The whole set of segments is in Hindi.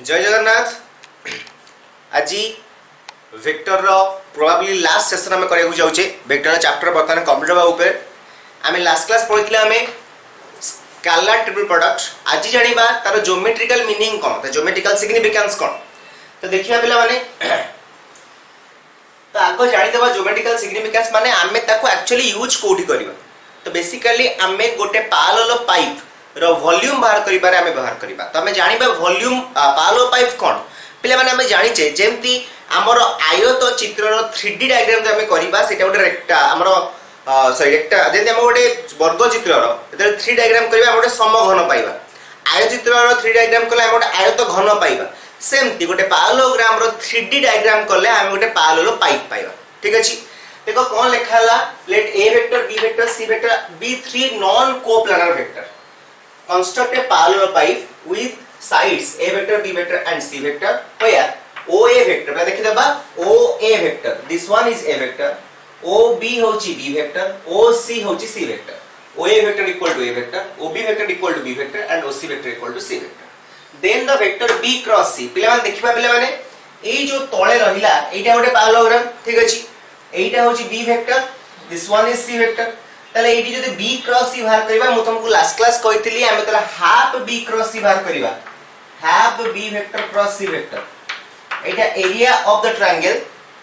जय जगन्नाथ। आज वेक्टर रो प्रोबेबली लास्ट सेशन आम करा जाऊे वेक्टर चैप्टर बर्तमान कंप्लीट होगा ऊपर आम लास्ट क्लास पढ़ी आम स्केलर ट्रिपल प्रोडक्ट। आज जाना तार ज्योमेट्रिकल मीनिंग कौन तो ज्योमेट्रिकल सिग्निफिकेंस कौन तो देखिए पिला माने तो आग जानीदे ज्योमेट्रिकल सिग्निफिकेंस माने आम एक्चुअली यूज कोठी करबा तो बेसिकली आम गोटे पैरेलल पाइप रो वॉल्यूम बाहर करिबारे आमे बाहर करिबा तो आमे जानिबा वॉल्यूम पैरेलल पाइप कोन पिले माने आमे जानिचे जेमती हमर आयत चित्र रो 3D डायग्राम जे आमे करिबा सेटा गोटे रेक्टा हमर सॉरी रेक्टा जेते हम गोटे वर्ग चित्र रो एते 3 डायग्राम करिबा हम गोटे समघन पाइबा आयत चित्र रो 3 डायग्राम कले हम गोटे आयत घन पाइबा सेमती गोटे पैरेललोग्राम रो 3D डायग्राम कले हम गोटे पैरेलल पाइप पाइबा। ठीक अछि देखो कोन लिखाला let a vector b vector c vector be three non coplanar vector construct a parallel pipe with sides a vector b vector and c vector where oa vector पे देखि देबा oa vector this one is a vector ob होची b vector oc होची c vector oa vector equal to a vector ob vector equal to b vector and oc vector equal to c vector then the vector b cross c पिले माने देखिबा पिले माने एई जो तळे रहिला एटा गोटे पैरेललोग्राम। ठीक अछि एटा होची b vector this one is c vector ताले एटी जदि b क्रॉस c बाहर करबा मु तुमको लास्ट क्लास कहितली आमे तला हाफ b क्रॉस c बाहर करबा half b vector cross c vector Etah area of the triangle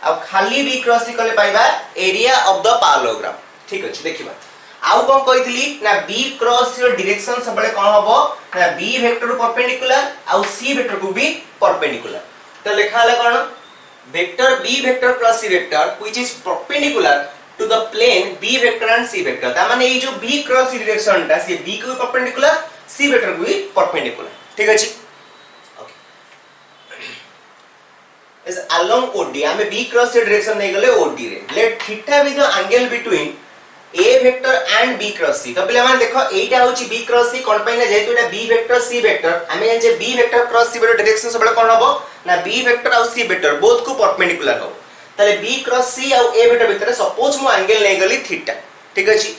आ खाली b क्रॉस c कले पाइबा एरिया ऑफ द पैरेललोग्राम। ठीक अछि देखिबा आउ कोन कहितली ना b क्रॉस c रो डायरेक्शन सबले कोन हबो ना b वेक्टर को परपेंडिकुलर आ c वेक्टर को भी परपेंडिकुलर तो लिखा हला कोन vector b vector cross c vector which is perpendicular to the plane b vector and c vector ता माने ये जो b क्रॉस c डायरेक्शन ता से b को परपेंडिकुलर c वेक्टर को भी परपेंडिकुलर। ठीक अछि ओके इज अलोंग OD हमें b क्रॉस c डायरेक्शन नहीं गले OD रे let theta be the angle between a vector and b cross c तो पिला माने देखो एटा होची b क्रॉस c कोन पइना जेतु एटा b वेक्टर c वेक्टर हमें जान जे b vector cross c vector direction सबले कोन हबो ना b वेक्टर और c वेक्टर बोथ को परपेंडिकुलर हो ताले b क्रॉस c और a वेक्टर भितर सपोज मु एंगल नै गली थीटा। ठीक अछि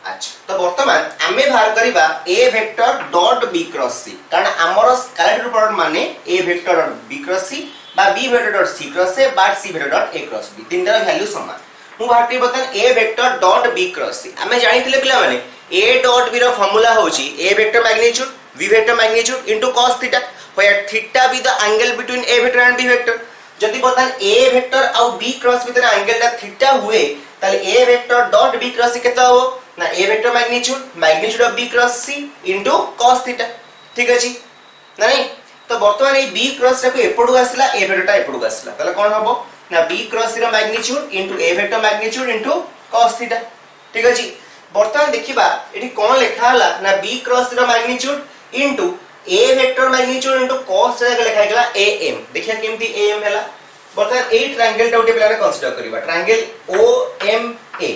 अच्छा तो वर्तमान आमे बाहर करिबा a vector dot b cross c कारण हमर स्केलर प्रोडक्ट माने a vector dot b cross c बा b vector dot c cross a बा c vector dot a cross b तीनटा वैल्यू समान मु बाहर करि बतन a vector dot b cross c आमे जानिथिले पिला माने a डॉट b रो फार्मूला होची a vector magnitude b vector magnitude into cos theta where theta be the angle between a vector and b vector जदि बतन a वेक्टर और b क्रॉस भीतर एंगल ता थीटा हुए ताले a vector dot b cross c केता हो ना a vector magnitude of b cross c into cos theta. ठीक अछि ना नहीं तो वर्तमान ए b क्रॉस रे को एपडु आसला a वेक्टर एपडु आसला ताले कोन हबो ना b क्रॉस c रो magnitude into a vector magnitude into cos theta. ठीक अछि वर्तमान देखिबा एठी कोन लेखा हला ना b क्रॉस c रो magnitude into a vector magnitude into cos रे लेखा गेला am देखिया केमती am हैला बर्तमान ए ट्रायंगल टा उटे पिलाने कंसीडर करिबा ट्रायंगल OMA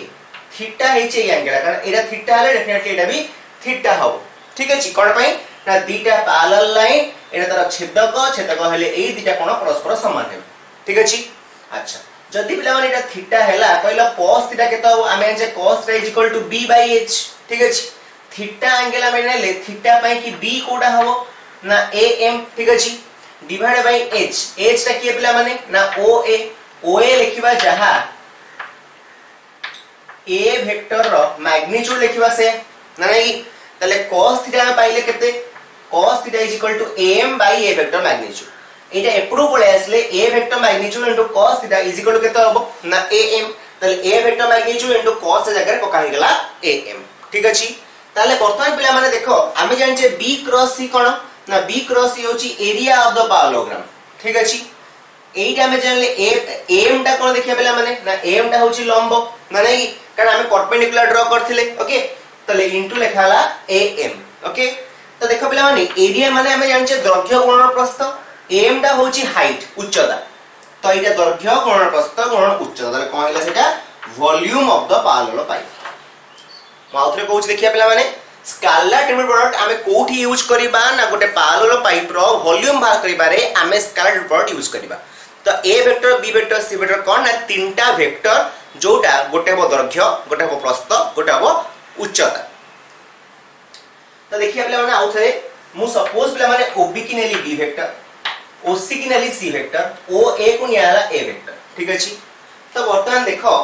थीटा हेचे एंगल कारण एरा थीटा हले डेफिनेटली एटा भी थीटा हो। ठीक अछि कोन पई ना दीटा पैरेलल लाइन एटा तार छेदक हले ए दीटा कोन परस्पर समान हे। ठीक अछि अच्छा जदी पिला माने एटा थीटा हैला कहला cos थीटा केता हो आमे जे cos रे इज इक्वल टू b/h। ठीक अछि थीटा एंगल आमे ले थीटा पई कि b कोडा हो ना am। ठीक अछि डिवाइड बाय h ता किए पिला माने ना oa लिखिबा जहा a वेक्टर रो मैग्नीट्यूड लिखिबा से ना नहीं तले cos थीटा में पाइले केते cos theta is equal to am by a vector magnitude एटा एपडू पळे आसले a vector magnitude into cos theta is equal to केते हबो ना am तले a vector magnitude into cos से जगह पका हिगला am। ठीक अछि ताले वर्तमान पिला माने देखो आमे जानचे b क्रॉस c कोन ना b क्रॉस c होची एरिया ऑफ द पैरेललोग्राम। ठीक अछि एटा में जानले am टा कोन देखिया पिला माने ना am टा होची लंब ना नहीं कारण हमें परपेंडिकुलर ड्रा करथिले। ओके तले इनटू लेखाला am। ओके तो देखो पिला माने एरिया माने हमें जानचे दैर्घ्य गुणन प्रस्थ am टा होची हाइट उच्चता तो एटा दैर्घ्य गुणन प्रस्थ गुणन उच्चता तले कोन हैला सेटा volume of the parallelepiped. माउथरे कहूच देखिया पिला माने स्केलर ट्रिपल प्रोडक्ट आमे कोठी यूज करिबा ना गोटे पैरेलल पाइप रो वॉल्यूम बाहर करिबारे आमे स्केलर ट्रिपल प्रोडक्ट यूज करिबा तो a vector b vector c vector कोन ना तीनटा वेक्टर जोटा गोटे हबो दैर्घ्य गोटे हबो प्रस्थ गोटे हबो उच्चता। तो देखिया पिला माने आउथरे मु सपोज पिला माने ob की नेली b वेक्टर ओसी की नाली सी वेक्टर ओ ए को नियाला ए वेक्टर ठीक अछि। तो वर्तमान देखो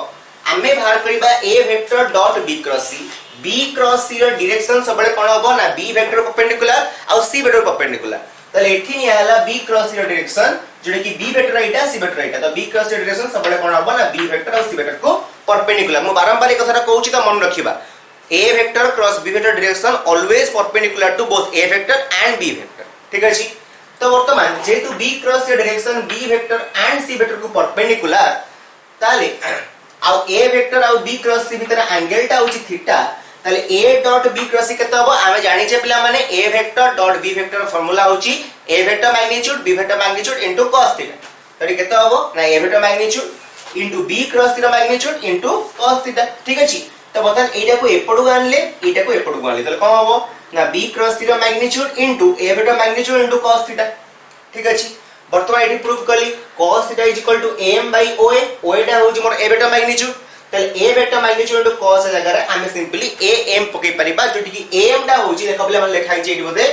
आमे बाहर करबा ए वेक्टर डॉट बी क्रॉस सी रो डायरेक्शन सबले कोन होबो ना बी वेक्टर परपेंडिकुलर और सी वेक्टर परपेंडिकुलर। तले एठी नियाला बी क्रॉस सी रो डायरेक्शन जोडे कि बी वेक्टर एटा सी वेक्टर एटा। तो बी क्रॉस सी रो डायरेक्शन सबले कोन होबो ना बी वेक्टर और सी वेक्टर को परपेंडिकुलर। मु बारंबार एक कथा कहूची तो मन रखिबा A vector cross B vector direction always perpendicular to both A vector and B vector ठीक अछि। तो वर्तमान जेतु B cross C direction B vector and C vector को perpendicular ताले आ A vector आ B cross C भितर एंगल टा होची थीटा ताले A dot B cross C केते हबो आमे जानि छे पिला माने A vector dot B vector formula होची A vector magnitude B vector magnitude into cos theta. तरी केते हबो ना A vector magnitude into B cross C row magnitude into cos theta ठीक अछि। तो बतन एटा को एपडू आनले एटा को एपडू आनले तले कोन हबो ना b क्रॉस c रो magnitude into a vector magnitude into cos theta ठीक अछि। वर्तमान एटी प्रूव कली cos theta is equal to am by oa oa टा होची मोर a वेक्टर मैग्नीट्यूड तले a vector magnitude into cos जगह रे हम सिंपली am पके परिबा जोटी कि am टा होची देखो पिला मन लिखाई छै एटी बोधे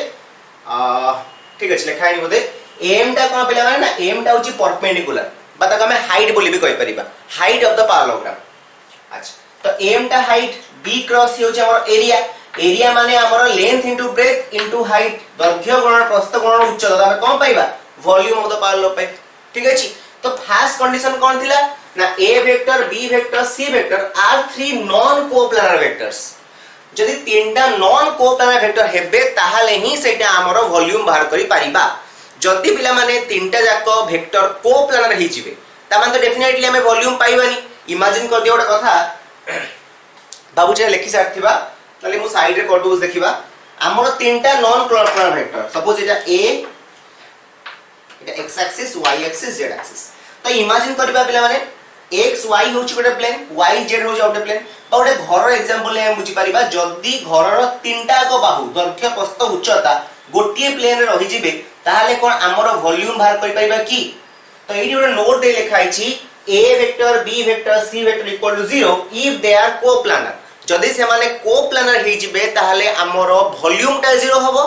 ठीक अछि लिखाई बोधे am टा कोन पिला माने ना am टा होची परपेंडिकुलर बता हम हाइट बोली भी कहि परिबा हाइट ऑफ द पैरेललोग्राम। अच्छा तो m टा हाइट b क्रॉस सी होचे हमर एरिया एरिया माने हमर length into breadth into height दैर्घ्य गुणन प्रस्थ गुणन उच्चता हम कोन पाइबा वॉल्यूम ऑफ द पैरेललोग्राम ठीक अछि। तो फर्स्ट कंडीशन कोन थिला ना a vector b vector c vector are three non coplanar vectors जदि तीनटा नॉन कोप्लानर वेक्टर हेबे ताहाले ही सेटा हमर वॉल्यूम बाहर करि पारिबा। जदि पिला माने तीनटा जाको वेक्टर कोप्लानर हि जिवे ता माने तो डेफिनेटली हमें वॉल्यूम पाइबानी। इमेजिन कर दियो ओटा कथा बाबू जे लिखि सारथिबा तले मु साइड रे करदो देखिबा हमर तीनटा non coplanar vector suppose Etah a Etah x axis y axis z axis. तो इमेजिन करबा पिला माने x y होची गोटे प्लेन y z होची गोटे प्लेन बाउटे घर एग्जांपल हम बुझी परिबा जदी घरर तीनटा को बाहु दैर्घ्य प्रस्थ उच्चता गोटिए प्लेन रे रहि जिवे ताहाले कोन हमर वॉल्यूम बाहर करि पाइबा की। तो एडी गोटे नोट दे लिखाई छी a vector b vector c vector equal to 0 if they are coplanar जदि से माने कोप्लानर हि जिवे ताहाले हमर वॉल्यूम टा 0 होबो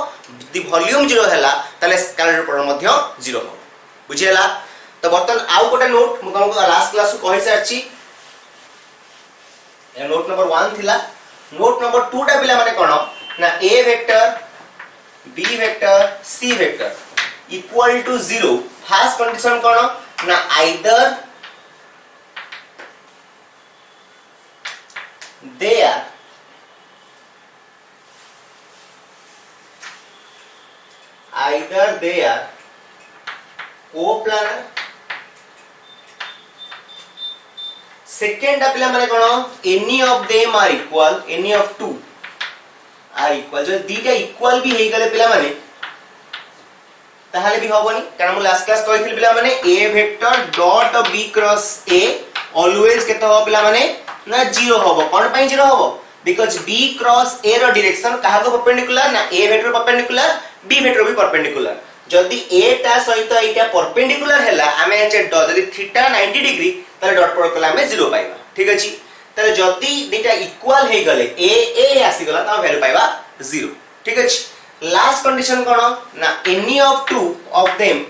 दि वॉल्यूम 0 हैला ताले स्केलर पर मध्य 0 होबो बुझियला। तो बर्तन आउ गोटे नोट मु तुमको लास्ट क्लास को कहि सारची ए नोट नंबर 1 थिला नोट नंबर 2 टा पिला माने कोन ना a vector b vector c vector equal to 0 first condition कोन ना either they are coplanar second पिला माने कोन any of them are equal any of two are equal जो दीटा इक्वल भी हेई गले पिला माने ताहाले भी होबनी कारण मु लास्ट क्लास कहिथिल पिला माने a vector dot b cross a always केते हो पिला माने ना 0 होबो कोन पई 0 होबो बिकॉज़ b क्रॉस a रो डायरेक्शन कहा को परपेंडिकुलर ना a vector perpendicular b vector भी परपेंडिकुलर जदी a ता सहित एटा परपेंडिकुलर हैला हमें जे जदी थीटा 90 डिग्री तले डॉट प्रोडक्ट कला हमें 0 पाइबा ठीक अछि। तले जदी दीटा इक्वल हे गले a a आसी गला ता वैल्यू पाइबा 0 ठीक अछि। लास्ट कंडीशन कोन ना any of two of them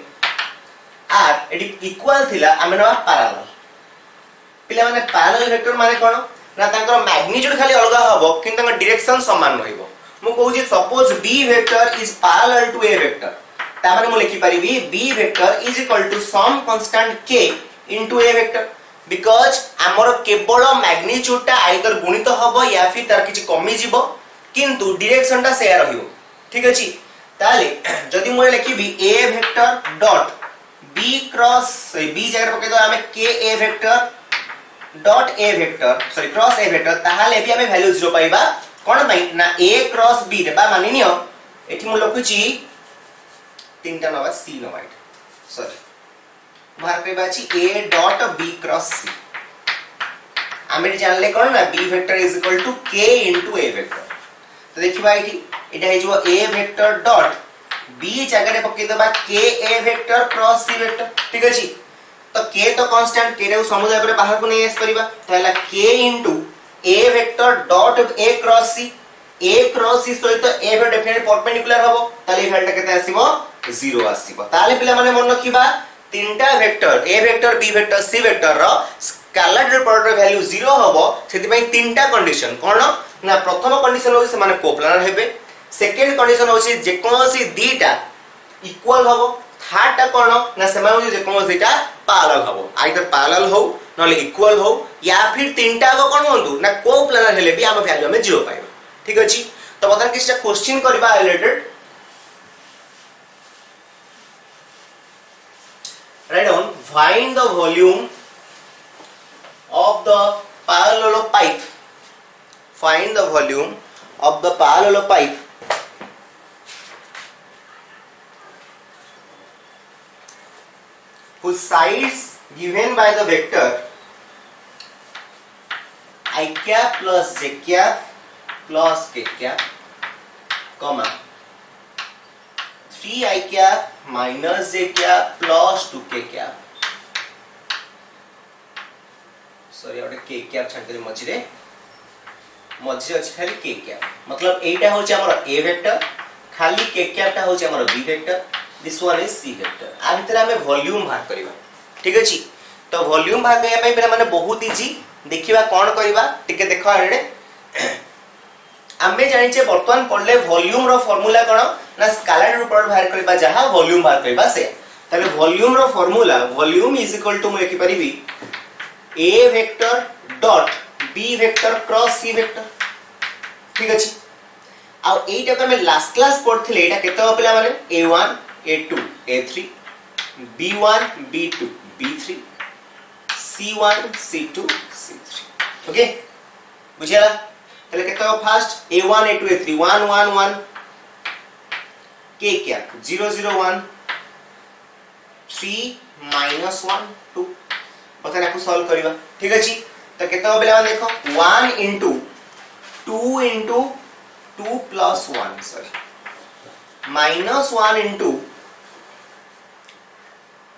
are एडी इक्वल थिला हमें ना पैरेलल पिला माने पैरेलल वेक्टर माने कोन ना तांकर मैग्नीट्यूड खाली अलगा हबो किंतु तांकर डायरेक्शन समान रहिबो। मु कहू जे suppose b vector is parallel to a vector ता माने मु लिखि परिबी b vector is equal to some constant k into a vector because हमर केवल मैग्नीट्यूड ता आइदर गुणित हबो या फिर तार किछि कमी जिवो किंतु डायरेक्शन ता शेयर रहिबो ठीक अछि। ताले जदी मु लिखिबी a vector dot b cross b जगह पके तो हमें k a vector dot a vector sorry cross a vector ताहाले भी हमें वैल्यू 0 पाइबा कोन पई ना a क्रॉस b रे बा मानि नियो एठी मु लखुची तीनटा नवा c नवा सॉरी बाहर पे बाची a dot b cross c हमें जानले कोन ना b vector is equal to k into a vector. तो देखिबा एठी एटा हे जो a वेक्टर डॉट b जगह रे पके दबा k a vector cross c vector ठीक अछि। तो k तो कांस्टेंट k रे समुदाय पर बाहर को नहीं एस परिबा तहला k into a vector dot a cross c सहित a वेक्टर डेफिनेटली परपेंडिकुलर हबो तले वैल्यू केते आसीबो 0 आसीबो ताले पिला माने मन रखिबा तीनटा vector A vector B vector C vector रो स्केलर प्रोडक्ट वैल्यू 0 हबो सेति पई तीनटा कंडीशन कोन ना प्रथम कंडीशन हो से माने कोप्लानर हेबे सेकंड कंडीशन हो जे कोनोसी दीटा इक्वल हबो थर्ड टा कोन ना से माने जे कोनोसी दीटा पैरेलल हबो आइदर पैरेलल हो नले इक्वल हो या फिर तीनटा को कोन होंतु ना कोप्लानर हेले भी हम वैल्यू में 0 पाइबो ठीक अछि तो बता किछटा क्वेश्चन करबा related write down find the volume of the parallelopipe find the volume of the parallelopipe whose sides given by the vector I cap plus j cap plus k cap comma 3 I cap minus j cap plus 2k cap sorry और k cap छाड़ के मझिरे अछि खाली k cap मतलब एटा होचे हमर a वेक्टर खाली k cap टा होचे हमर b vector this one is c vector आ भीतर हमें वॉल्यूम भाग करबा ठीक अछि तो वॉल्यूम भाग करया पई पिला माने बहुत इजी देखिबा कोन करबा टिके देखो आडे आमे जानि छे वर्तमान पढ़ले वॉल्यूम रो फार्मूला कोन ना स्केलर प्रोडक्ट बाहर करबा जहां वॉल्यूम बाहर करबा से तले वॉल्यूम रो formula volume is equal to मैं लिखि परिबी a vector dot b vector cross c vector ठीक अछि आ एटा को मैं लास्ट क्लास पढ़थिले एटा केतो पिला माने a1 a2 a3 b1 b2 b3 c1 c2 c3 okay बुझिया तले केतो first a1 a2 a3 1 1 1 k क्या 0 0 1 3 minus 1 2 पता ना को सॉल्व करबा ठीक अछि तो केतो बेला देखो 1 into 2 into 2 plus 1 sorry minus 1 into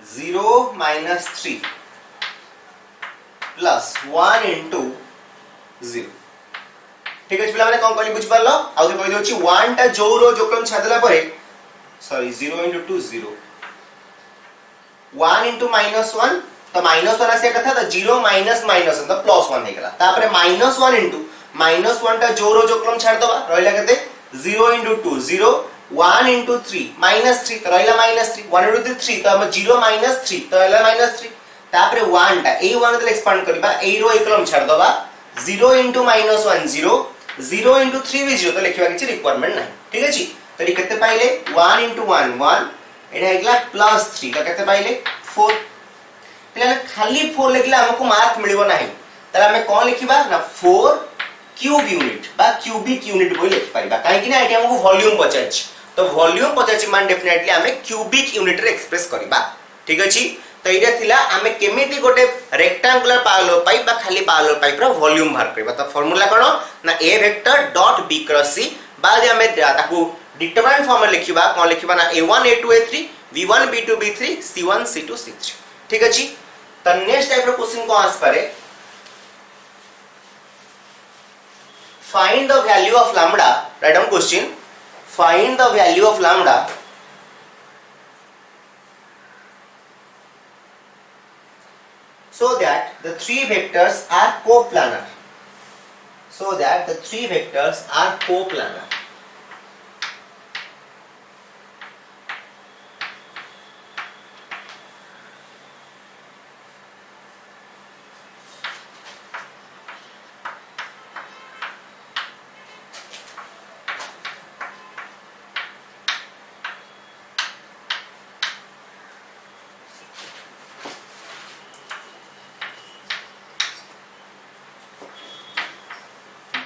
0 minus 3 plus 1 into 0 ठीक अछि पिला माने कोन कहली बुझ परलो आ जे कहि दोछि 1 टा जोरो जोकलम छादला परे सॉरी 0 into 2 0 1 into minus 1 तो minus 1 आसे कथा तो 0 minus minus तो plus 1 हे गेला तापरे minus 1 into minus 1 टा जोरो जोकलम छाड़ दबा रहिला केते 0 into 2 0 1 into 3 minus 3 तो रहिला minus 3 1 into 3 तो हम 0 minus 3 तो रहिला minus 3 तापरे 1 टा ए 1 दले एक्सपांड करबा ए रो एकलम छाड़ दबा 0 into minus 1 0 0 into 3 भी 0 तो लिखिबा किछि रिक्वायरमेंट नाही ठीक अछि तो ये केते पाइले 1 into 1 1 एटा हेगला प्लस 3 तो केते पाइले 4 पिला खाली 4 लिखला हमको मार्क मिलिबो नाही तला हमें कोन लिखिबा ना 4 क्यूब यूनिट बा क्यूबिक यूनिट बोली लिखि परिबा काहे कि ना एटा हमको वॉल्यूम पचाछि तो वॉल्यूम पचाछि मान डेफिनेटली हमें क्यूबिक यूनिट रे एक्सप्रेस करबा ठीक अछि तो एटा थिला हमें केमिति गोटे रेक्टेंगुलर पैरेलल पाइप बा खाली पैरेलल पाइप रो वॉल्यूम बाहर करबा तो फार्मूला कोन ना a vector dot b cross c बाद हमें ताकू डिटरमिनेंट फॉर्म में लिखिबा कोन लिखिबा ना a1 a2 a3 b1 b2 b3 c1 c2 c3 ठीक अछि तो नेक्स्ट टाइप रो क्वेश्चन को आंसर करे find the value of lambda write down question find the value of lambda so that the three vectors are coplanar so that the three vectors are coplanar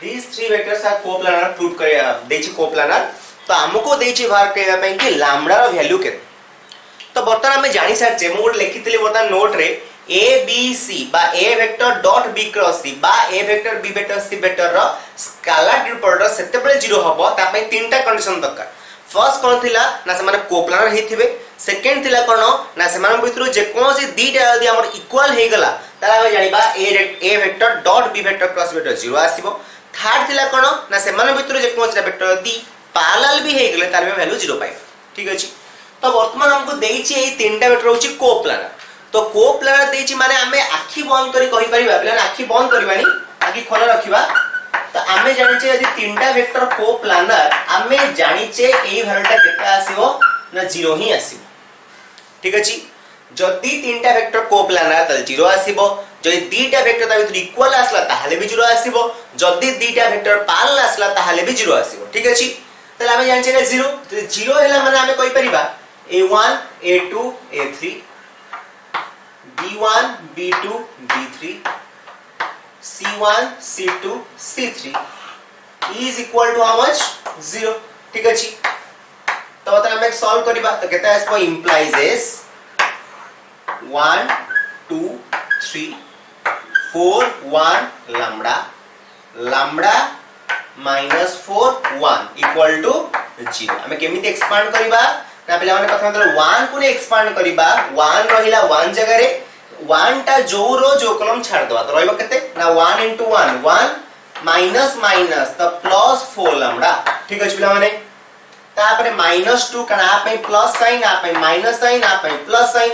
these three vectors are coplanar prove करे देछि coplanar तो हमको देछि बाहर कहबा पई कि लैम्बडा रो वैल्यू के तो बर्तमान हमें जानि सारचे मु लिखितली बर्तमान नोट रे a b c बा a vector dot b cross c बा a vector b vector c vector रो स्केलर प्रोडक्ट सेते बेले 0 हबो ता पई तीनटा कंडीशन दरकार फर्स्ट कोन थिला ना से माने कोप्लानर हेथिबे सेकंड थिला कोन ना से माने भितरु जे कोनसी दीटा यदि हमर इक्वल हे गेला ताला हम जानिबा a vector dot b vector cross vector 0 आसीबो थर्ड थिला कोन ना से माने भितरु जे कोनसी वेक्टर यदि पैरेलल भी हे गेले तार में वैल्यू 0 पाइबो ठीक अछि तो वर्तमान हमको देइछि एई तीनटा वेक्टर होछि कोप्लानर तो कोप्लानर देइछि माने हमें आखि बंद करी कहि परिबा पिला आखि बंद करबानी आखि खोला रखिबा तो आमे जानिछे यदि तीनटा वेक्टर कोप्लानर आमे जानिछे एई भ्यालुटा केते आसीबो ना 0 ही आसीबो ठीक अछि जदि तीनटा वेक्टर कोप्लानर त 0 आसीबो जदि दीटा वेक्टर ता भितर इक्वल आसला ताहाले भी 0 आसीबो जदि दीटा वेक्टर पैरेलल आसला ताहाले भी 0 आसीबो ठीक अछि तले आमे जानिछे 0 तो 0 हैला माने आमे कहि परिबा a1 a2 a3 b1 b2 b3 c1 c2 c3 is equal to how much 0 ठीक अछि तो बता हमें सॉल्व करिबा तो केते आसबो implies is 1 2 3 4 1 lambda lambda minus 4 1 equal to 0 हमें केमिति एक्सपांड करिबा ना पिला माने प्रथम तर 1 को ने एक्सपांड करिबा 1 रहिला 1 जगह रे 1 टा जो रो जो कॉलम छाड़ दवा तो रहबो केते ना 1 into 1 1 minus minus तो plus 4 lambda ठीक अछि पिला माने तापरे -2 कना आप में प्लस साइन आप में माइनस साइन आप में प्लस साइन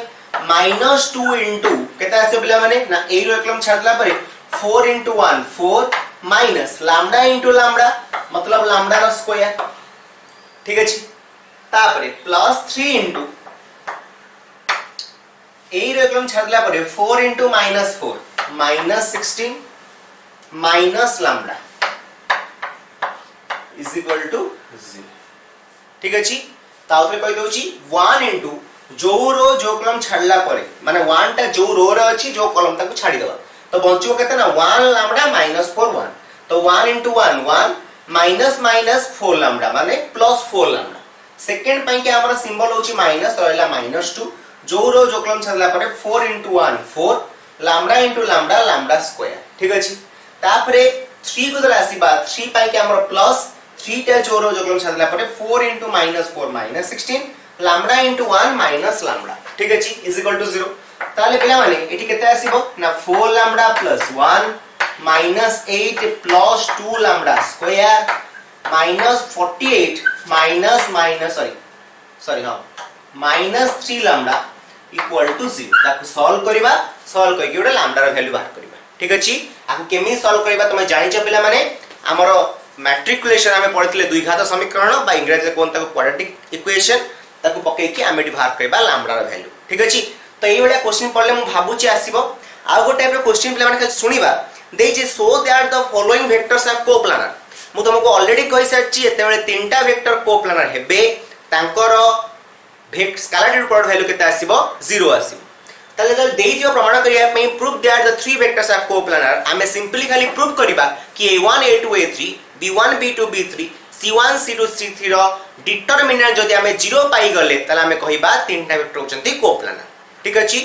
-2 into केते आसे पिला माने ना ए रो कॉलम छाड़ला परे 4 into 1 4 minus lambda into lambda मतलब lambda रो स्क्वायर ठीक अछि तापरे +3 into ए रो कॉलम छाड़ला परे 4 into -4 -16 minus lambda is equal to 0 ठीक अछि ताउतरे कहि दोछि 1 into जो रो जो कॉलम छाड़ला परे माने 1 टा जो रो रे अछि जो कॉलम ताको छाडी दवा तो बंचो केते ना 1 lambda -4 1 तो 1 into 1 1 minus minus 4 lambda माने plus 4 lambda सेकंड पई के हमर सिंबल होची माइनस रहला -2 जो रो जो कॉलम छाड़ला परे 4 into 1 4 lambda into lambda lambda square ठीक अछि तापरे 3 को आसीबा 3 पई के हमर प्लस 3 टा जो रो जो कॉलम छाड़ला परे 4 into -4 -16 lambda into 1 minus lambda ठीक अछि इज इक्वल टू 0 ताले पिला माने एठी केते आसीबो ना 4 lambda plus 1 minus 8 plus 2 lambda square minus 48 minus minus 3 lambda equal to 0 ताको सॉल्व करिबा सॉल्व करि ओडा lambda रो वैल्यू बाहर करिबा ठीक अछि आको केमि सॉल्व करिबा तमे जानि छ पिला माने हमरो मैट्रिकुलेशन हमें पढितले द्विघात समीकरण बा इंग्लिश कोन ताको क्वाड्रेटिक इक्वेशन ताको पके कि हमें बाहर करिबा lambda रो वैल्यू ठीक अछि तो एई बडा क्वेश्चन पढले मु भाबुची आसीबो आ गो टाइप रो क्वेश्चन पिला माने सुनिबा देइजे so that the following vectors are coplanar मु तुमको ऑलरेडी कहि साची एते बेले तीनटा वेक्टर कोप्लानर हेबे तांकर स्केलर प्रोडक्ट वैल्यू केते आसीबो 0 आसीबो तले जल देइ दियो प्रमाण करिया पे proof that the three vectors are coplanar हमें सिंपली खाली प्रूफ करिबा कि a1 a2 a3 b1 b2 b3 c1 c2 c3 रो डिटरमिनेंट जदि हमें 0 पाई गले तले हमें कहिबा तीनटा वेक्टर होचंती कोप्लानर ठीक अछि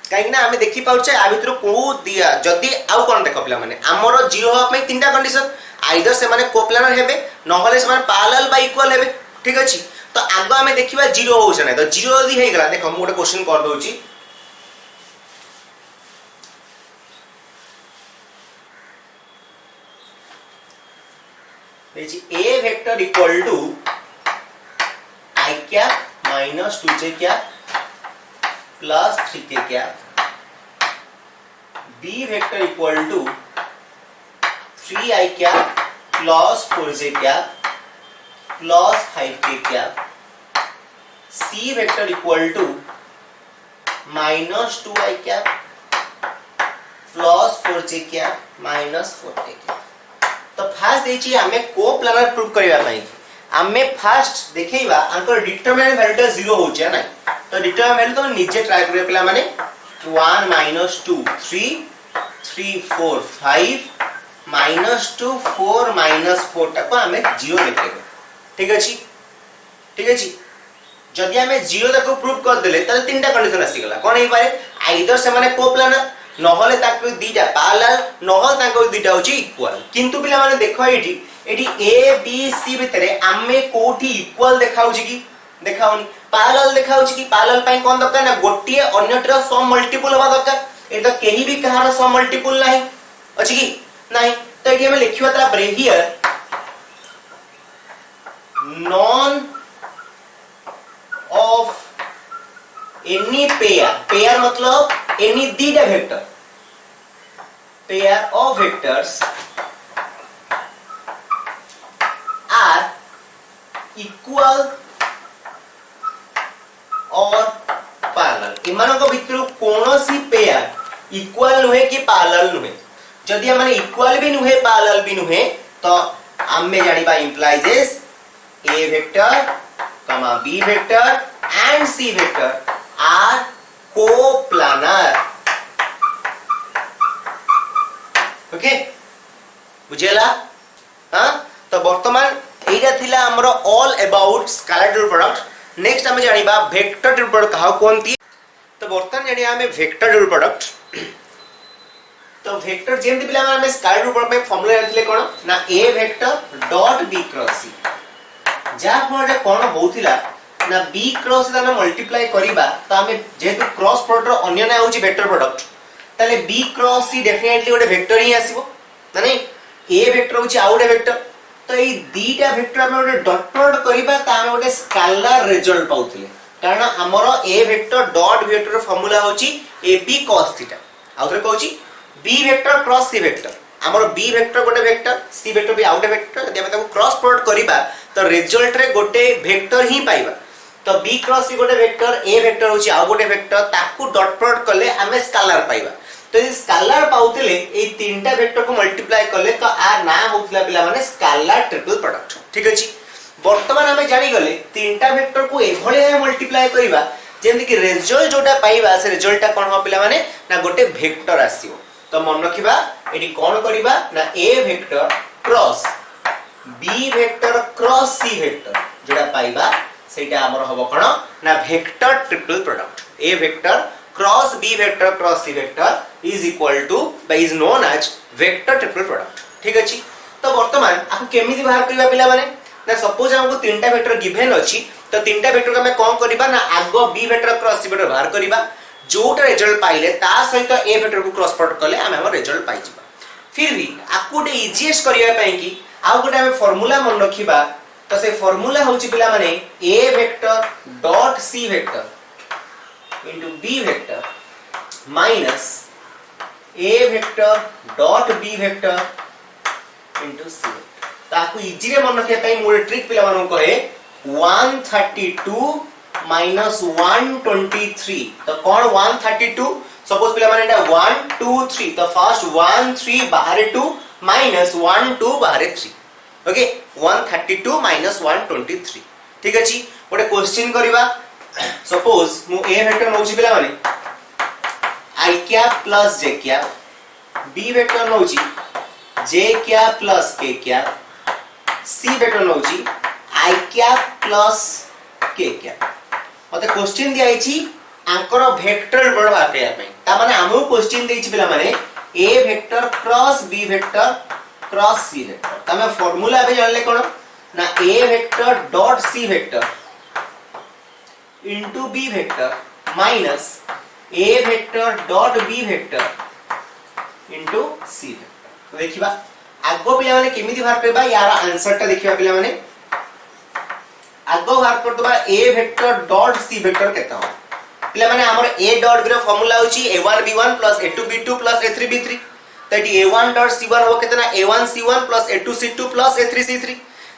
काहे ना हमें देखि पाउछे आ भितर को दिया जदि आउ कोन देखो पिला माने हमरो 0 होआ पे तीनटा कंडीशन आइदर से माने कोप्लानर हेबे नहले से माने पैरेलल बा इक्वल हेबे ठीक अछि तो आगो हमें देखिबा 0 होछ नै तो 0 यदि हे गला देखो मोटे क्वेश्चन कर दोछि देछि a vector equal to i क्या माइनस 2j क्या प्लस 3k क्या b vector equal to 3i क्या प्लस 4j क्या प्लस 5k क्या c vector equal to minus 2i क्या प्लस 4j क्या माइनस 4k क्या तो फास्ट देछि हमें कोप्लानर प्रूफ करिवा पई हमें फास्ट देखैबा अंकर डिटरमिनेंट वैल्यू 0 होचे ना तो डिटरमिनेंट वैल्यू तो निजे ट्राई करिया पिला माने 1 -2 3 3 4 5 -2 4 -4 तक हमें 0 लिखेबे ठीक अछि जदि हमें 0 तक प्रूफ कर देले त तीनटा कंडीशन आसी गला कोन हे पारे आइदर से माने कोप्लानर नहले ताको दीटा पैरेलल नहल ताको दीटा होची इक्वल किंतु पिला माने देखो एटी ए बी सी भितरे आमे कोठी इक्वल देखाउची की देखाउनी पैरेलल देखाउची की पैरेलल पई कोन दरकार ना गोटिए अन्यटर सम मल्टीपल होबा दरकार ए तो केही भी कहार सम मल्टीपल नाही अछि की नाही तो एटी हमें लिखिबा तला ब्रे here none of any pair, pair मतलब एनी दीटा vector, pair of vectors are equal और पैरेलल। इमानक भितर कोनोसी पेयर इक्वल नुहे कि पैरेलल नुहे। जदि हमने इक्वल भी नुहे पैरेलल भी नुहे तो आमे जानिबा implies A vector comma B vector and C vector are coplanar. Okay बुझेला? हां तो वर्तमान एटा थिला हमरो all about scalar dual product. Next हमें जानिबा वेक्टर ड्यूल प्रोडक्ट कहा कोनती। तो वर्तमान जानिया हमें वेक्टर ड्यूल प्रोडक्ट। तो वेक्टर जेमति पिला हमें स्केलर ड्यूल प्रोडक्ट में फार्मूला रखले कोन ना A vector dot B cross सी, जा फळे कोन होउथिला ना बी क्रॉस दा मल्टीप्लाई करिबा तो हमें जेतु क्रॉस प्रोडक्ट रो अन्य ना होची वेक्टर प्रोडक्ट ताले बी क्रॉस सी डेफिनेटली गोटे वेक्टर ही आसीबो ना नहीं। ए वेक्टर होची आउटे वेक्टर तो ये दीटा वेक्टर हम गोटे डॉट प्रोडक्ट करिबा ता हम गोटे स्केलर रिजल्ट पाउथिले कारण हमरो A vector dot B vector formula होची ए बी cos थीटा। आउथरे कहूची B vector cross C vector, हमरो बी वेक्टर गोटे वेक्टर सी वेक्टर भी आउटे वेक्टर जब हम क्रॉस प्रोडक्ट करिबा तो रिजल्ट रे गोटे वेक्टर ही पाइबा। तो बी क्रॉस सी गोटे वेक्टर ए वेक्टर होची आ गोटे वेक्टर ताकू डॉट प्रोडक्ट करले हमें स्केलर पाइबा। तो ये स्केलर पाउतले ए तीनटा वेक्टर को मल्टीप्लाई करले तो आ ना होतला पिला माने स्केलर ट्रिपल प्रोडक्ट। ठीक अछि वर्तमान हमें जानि गले तीनटा वेक्टर को एभळे हम मल्टीप्लाई करिबा जेंति कि रिजल्ट जोटा पाइबा से रिजल्टटा कोन हो पिला माने ना गोटे वेक्टर आसीबो। तो मन रखिबा एटी कोन करिबा ना A vector cross B vector cross C vector जोटा पाइबा सेटा हमर हबो कोन ना vector triple product. A vector cross B vector cross C vector is equal to by is known as vector triple product. ठीक अछि तो वर्तमान आपको केमिति बाहर करिबा पिला माने ना सपोज हमको तीनटा वेक्टर गिवन अछि तो तीनटा वेक्टर को हमें कोन करिबा ना आगो B vector cross C vector बाहर करिबा जोटा रिजल्ट पाइले ता सहित ए वेक्टर को क्रॉस प्रोडक्ट करले हम हमर रिजल्ट पाइ जिबा। फिर भी आपको डे इजीएस्ट करिया पई कि आ गोटे हम फार्मूला मन रखिबा तो से फार्मूला होची पिला माने A vector dot C vector into B vector minus A vector dot B vector into C vector. ताकू इजी रे मन रखिया पई मोर ट्रिक पिला मानु कहे 132 माइनस 123 तो कौन 132 सपोज पिला माने एटा 1 2 3 तो फर्स्ट 1 3 बाहर 2 माइनस 1 2 बाहर 3 ओके 132 माइनस 123। ठीक अछि गोटे क्वेश्चन करिबा सपोज मु ए वेक्टर नउची पिला माने i cap plus j cap b vector नउची j cap plus k cap c vector नउची i cap plus k cap. मते क्वेश्चन दिया आइछि आंकर वेक्टर बड़ बाकया पई ता माने हमहु क्वेश्चन देछि पिला माने a vector cross b vector cross c vector तमे फार्मूला बे जानले कोन ना a vector dot c vector into b vector minus a vector dot b vector into c vector. तो देखिबा आगो पिला माने केमिति बाहर करबा यार आंसर ता देखिबा पिला माने आगो बाहर कर दबा a vector dot c vector केता हो पिला माने हमर a डॉट b रो फार्मूला होची a1 b1 a2 b2 a3 b3 तटी a1 dot c1 हो केतना a1 c1 a2 c2 a3 c3।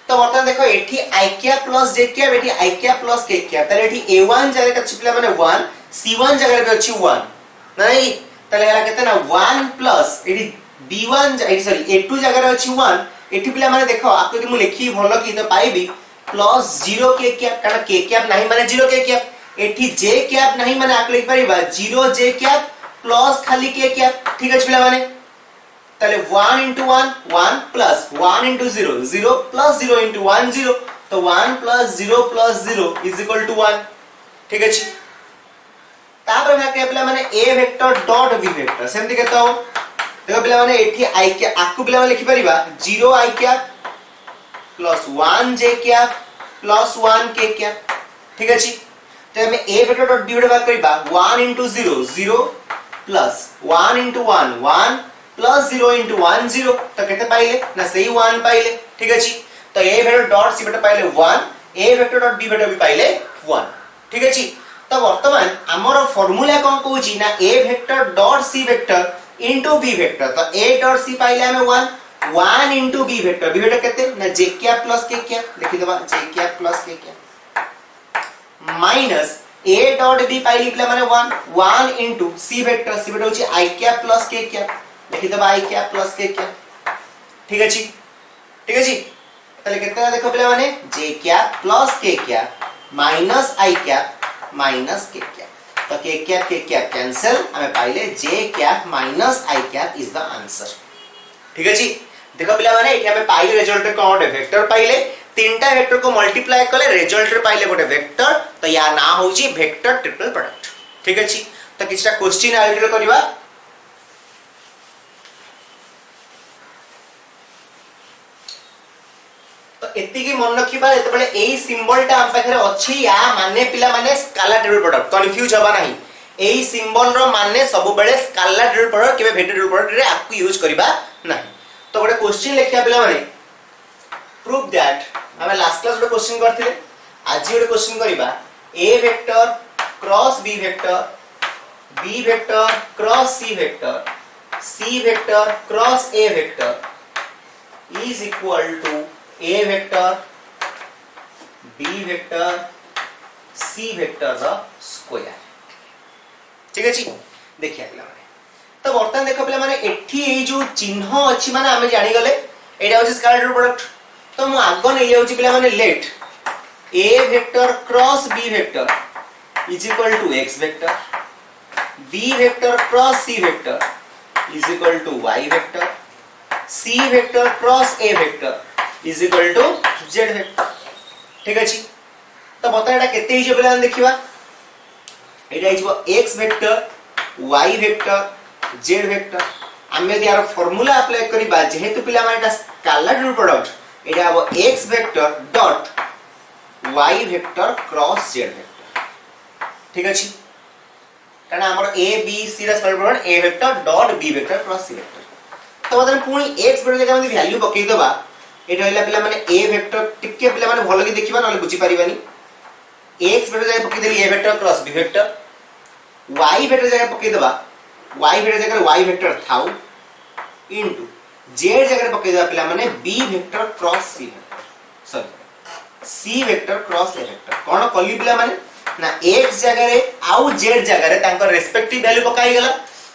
तो वर्तमान देखो एठी i cap plus j cap एठी i cap plus k cap तले एठी a1 जगह का छिपला माने 1 c1 जगह पे अछि 1 नहीं तले हला केतना 1 प्लस एठी b1 एठी सॉरी a2 जगह रे अछि 1 एठी पिला माने देखो आपको कि मु लिखी भलो कि तो पाइबी प्लस 0 k कैप कारण k कैप नहीं माने 0 k कैप एठी j कैप नहीं माने आप लिख परिबा 0 j कैप प्लस खाली k कैप। ठीक अछि पिला माने तले 1 into 1 1 plus 1 into 0 0 plus 0 into 1 0 तो 1 plus 0 plus 0 is equal to 1। ठीक अछि तापर हम के पिला माने a vector dot b vector सेमति केता हो देखो पिला माने एठी i के आकु पिला माने लिखि परिबा 0 i cap plus 1 j cap plus 1 k cap. ठीक अछि तो हम a vector dot b vector बात करिबा 1 into 0 0 plus 1 into 1 1 plus 0 into 1 0 तो केते पाइले ना सही 1 पाइले। ठीक अछि तो a vector dot c vector पाइले 1 a vector dot b vector भी पाइले 1। ठीक अछि। तो वर्तमान हमर फार्मूला कोन कहूची ना a vector dot c vector into b vector. तो a डॉट c पाइले हमें 1 इनटू b वेक्टर केते ना j cap plus k cap लिखि दबा j cap plus k cap minus a dot b पाइली पिला माने 1 इनटू c वेक्टर होची i cap plus k cap लिखि दबा i cap plus k cap. ठीक अछि ताले केते देखो पिला माने j cap plus k cap minus i cap minus k cap. तो k कैप कैंसिल हमें पाइले j cap minus i cap is the answer. ठीक अछि देखो पिला माने एठी हमें पाइले रिजल्ट कोन वेक्टर पाइले तीनटा वेक्टर को मल्टीप्लाई कले रिजल्ट रे पाइले गोटे वेक्टर। तो या ना होची वेक्टर ट्रिपल प्रोडक्ट। ठीक अछि तो किछटा क्वेश्चन आइडियल करबा। तो एति की मन रखिबा एते बळे एई सिंबल टा हम पाखरे अछि या माने पिला माने स्केलर ट्रिपल प्रोडक्ट कंफ्यूज हबा नाही। एई सिंबल रो माने सब बळे स्केलर ट्रिपल प्रोडक्ट केबे वेक्टर ट्रिपल प्रोडक्ट रे आपको यूज करबा नाही। तो गोटे क्वेश्चन लेखिया पिला माने प्रूव दैट हमें लास्ट क्लास रो क्वेश्चन करथिले आज गोटे क्वेश्चन करबा a vector cross b vector cross c vector cross a vector is equal to a vector b vector c vector रो स्क्वायर। ठीक अछि देखिया पिला माने तो वर्तमान देखो पिला माने एठी ए जो चिन्ह अछि माने हमें जानि गले एटा होछि स्केलर प्रोडक्ट। तो मु आगो नै जाउछि पिला माने let a vector cross b vector is equal to x vector b vector cross c vector is equal to y vector c vector cross a vector is equal to z vector. ठीक अछि तो बता एटा केते हिजो पिला देखिबा एटा हिजो x vector y vector z vector हम यदि यार फार्मूला अप्लाई करिबा जेहेतु पिला माने एटा स्केलर प्रोडक्ट एटा अब x vector dot y vector cross z vector. ठीक अछि कारण हमर a b c रा scalar product a vector dot b vector cross c vector. तो बदन पुनी x वेक्टर जगह हम वैल्यू पकई दबा एटा हला पिला माने a वेक्टर टिके पिला माने भलो कि देखिबा नले बुझी परिबानी x वेक्टर जगह पकई देली a vector cross b vector y vector जगह पकई दबा y वेक्टर जगह y वेक्टर थाउ इनटू z जगह पकई दबा पिला माने b vector cross c vector sorry c vector cross a vector कोन कली पिला माने ना x जगह रे आउ z जगह रे तांकर रेस्पेक्टिव वैल्यू पकाई गेला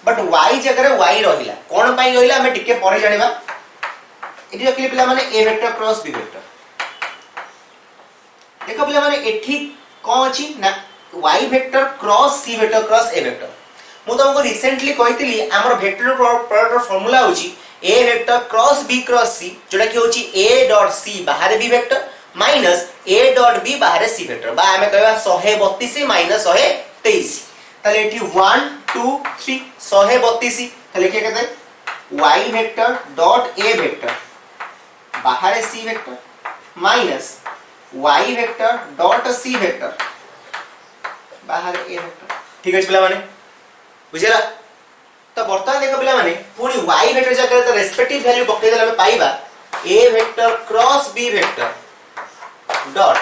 बट y जगह रे y रहिला कोन पई रहिला हमें टिके परे जानिबा। एठी रखली पिला माने a vector cross b vector देखो पिला माने एठी कोन अछि ना y vector cross c vector cross a vector. मु तुमको रिसेंटली कहितली हमर वेक्टर प्रोडक्ट फार्मूला होची a vector cross b cross c जोटा कि होची a डॉट c बाहर b vector minus a dot b बाहर c वेक्टर बा हमें कहबा 132 माइनस 123 ताले एठी 1 2 3 132 ताले के कहते y vector dot a vector बाहर c vector minus y vector dot c vector बाहर a वेक्टर। ठीक अछि पिला माने बुझिला। तो वर्तमान देखो पिला माने पूरी y वेक्टर जगह तो रेस्पेक्टिव वैल्यू पकई देला हमें पाइबा a vector cross b vector dot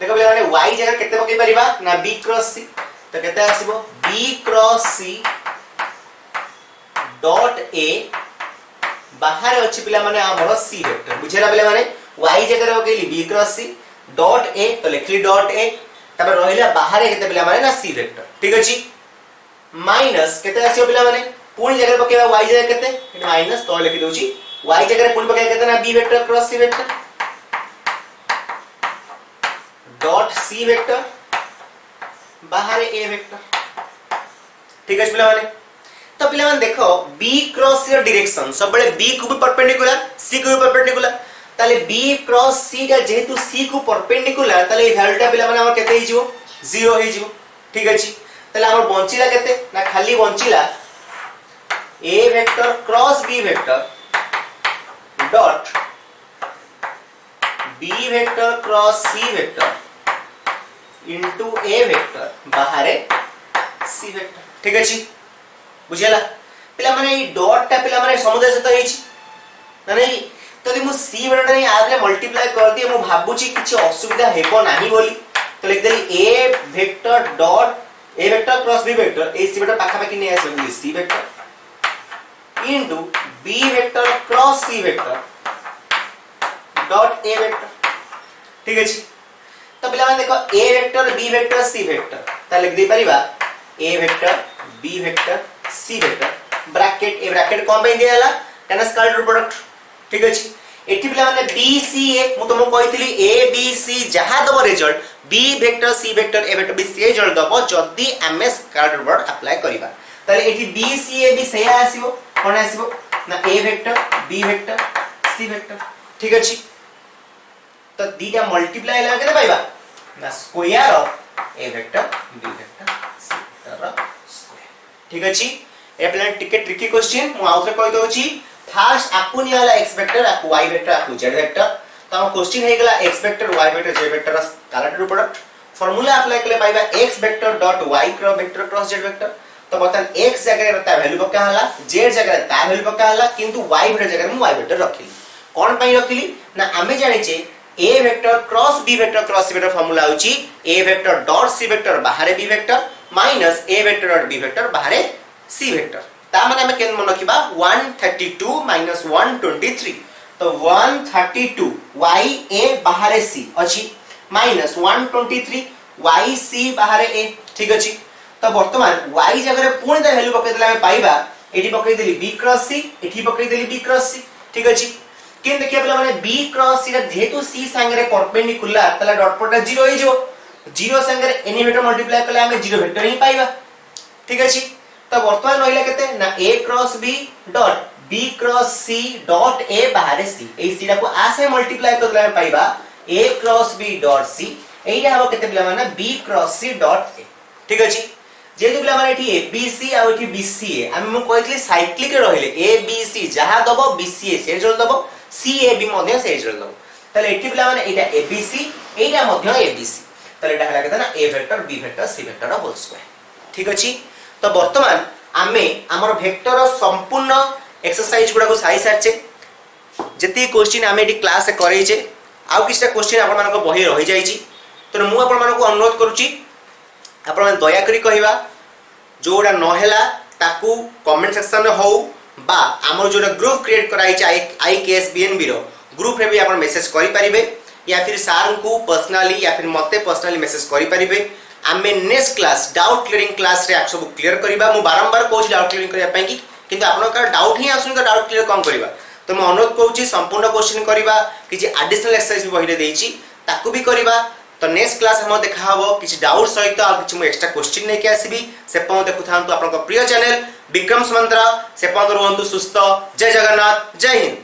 देखो पिला माने y जगह केते पकई परिबा ना b क्रॉस c तो केते आसीबो b cross c dot a बाहर अछि पिला माने हमर c वेक्टर बुझिला पिला माने y जगह पकईली b cross c dot a तो लिखली डॉट a तब रहिला बाहर केते पिला माने ना c वेक्टर। ठीक अछि माइनस केते आसीबो पिला माने पूर्ण जगह पकेबा y जगह केते माइनस तो लिखि दोची y जगह पूर्ण पकेबा केते ना b vector cross c vector dot c vector बाहर a वेक्टर। ठीक अछि पिला माने तो पिला माने देखो b क्रॉस c डायरेक्शन सब बळे b को भी परपेंडिकुलर c को भी परपेंडिकुलर ताले b क्रॉस c का जेहेतु c को परपेंडिकुलर ताले वैल्यू टा पिला माने हमर केते हिजिवो 0 हिजिवो। ठीक अछि ताले हमर बंचिला केते ना खाली बंचिला a vector cross b vector dot b vector cross c vector into a vector बाहर c वेक्टर। ठीक अछि बुझिला पिला माने ई डॉट टा पिला माने समुदाय सहित हेछि ना नहीं तो मु c वेक्टर नै आले मल्टीप्लाई कर दिए मु भाबुची किछि असुविधा हेबो नाही बोली तो लिख देली A vector dot A vector cross B vector A C vector पाखा पाखी नहीं आसे C vector into B vector cross C vector dot A vector. ठीक अछि तो पिला माने देखो A vector B vector C vector ता लिख दे परिबा A vector B vector C vector bracket A bracket कोन पे दियाला काना स्केलर प्रोडक्ट। ठीक अछि एठी पिला माने बी सी ए मु तुमको कहितली ए बी सी जहा दबो result B vector C vector A vector B C A result दबो जदी एमएस स्केलर प्रोडक्ट अप्लाई करिबा ताले एठी बी सी ए भी सेया आसीबो कोन आसीबो ना A vector B vector C vector. ठीक अछि तो दीटा मल्टीप्लाई लगा के पाइबा ना square of A vector B vector C vector square. ठीक अछि ए प्लान टिके ट्रिकी क्वेश्चन मु आउथरे कहि दोछि फर्स्ट आपु नियाला x वेक्टर आपु y वेक्टर आपु z वेक्टर तो हम क्वेश्चन हे गेला x vector y vector z vector scalar product formula apply करले पाइबा x vector dot y cross vector cross z vector तो बतन x जगह रे ता वैल्यू पका हला z जगह रे ता वैल्यू पका हला किंतु y वेक्टर जगह में y वेक्टर रखिली कोन पई रखिली ना आमे जानि छे a vector cross b vector formula होची a vector dot c vector बाहर b vector minus a vector dot b vector बाहर c वेक्टर ता माने हमें केन मन रखिबा 132 माइनस 123 तो 132 y a बाहर c अछि माइनस 123 y c बाहर a। ठीक अछि तो वर्तमान y जगह रे पूर्ण द वैल्यू पकै देला हमें पाइबा एठी पकै देली b क्रॉस c एठी पकै देली b क्रॉस c। ठीक अछि केन देखिया पला माने b क्रॉस c रे जेहेतु c संगे रे परपेंडिकुलर तला डॉट प्रोडक्ट 0 होई जो 0 संगे रे एनी वेक्टर मल्टीप्लाई करले हमें 0 वेक्टर ही पाइबा। ठीक अछि तो वर्तमान रहिला केते ना a cross b dot b cross c dot a बाहर c ए c को a से मल्टीप्लाई करले हम पाइबा a cross b dot c एइटा हबो केते पिला माने b cross c dot a। ठीक अछि जेतु पिला माने एठी a b c आ एठी b c a हम मु कहतली साइक्लिक रहिले a b c जहा दबो b c a से रिजल्ट दबो c a b मध्ये से रिजल्ट दबो तले एठी पिला माने एटा a b c एइटा मध्ये a b c तले एटा हला केते ना a vector b vector c vector whole square. ठीक अछि तो वर्तमान आमे हमर वेक्टर संपूर्ण एक्सरसाइज गुडा को साई सारचे जति क्वेश्चन आमे एटी क्लास से करै छे आउ किछटा क्वेश्चन आपन मानको बही रहि जाई छी तो मु आपन मानको अनुरोध करूची आपन मन दया करी कहिबा जोडा न हैला ताकू कमेंट सेक्शन रे हो बा हमर जोडा ग्रुप क्रिएट कराई छै आईकेएस बीएनबी रो ग्रुप रे भी आपन मेसेज करि परिबे या फिर सर को पर्सनली या फिर मते पर्सनली मेसेज करि परिबे आमे next class doubt clearing class रे आप सब क्लियर करिबा मु बारंबार कोच डाउट क्लियरिंग करिया पई कि किंतु आपन का डाउट ही आसुन का डाउट क्लियर कम करिबा तो मैं अनुरोध करूची संपूर्ण क्वेश्चन करिबा किछि एडिशनल एक्सरसाइज भी बहिरे देइची ताकू भी करिबा तो नेक्स्ट क्लास हम देखा हबो किछि डाउट सहित आ किछि मु एक्स्ट्रा क्वेश्चन नै के आसीबी से पौ देखु थांतु आपन को प्रिय चैनल विक्रम सुमंत्रा से पौ रहंतु सुस्त जय जगन्नाथ जय हिंद।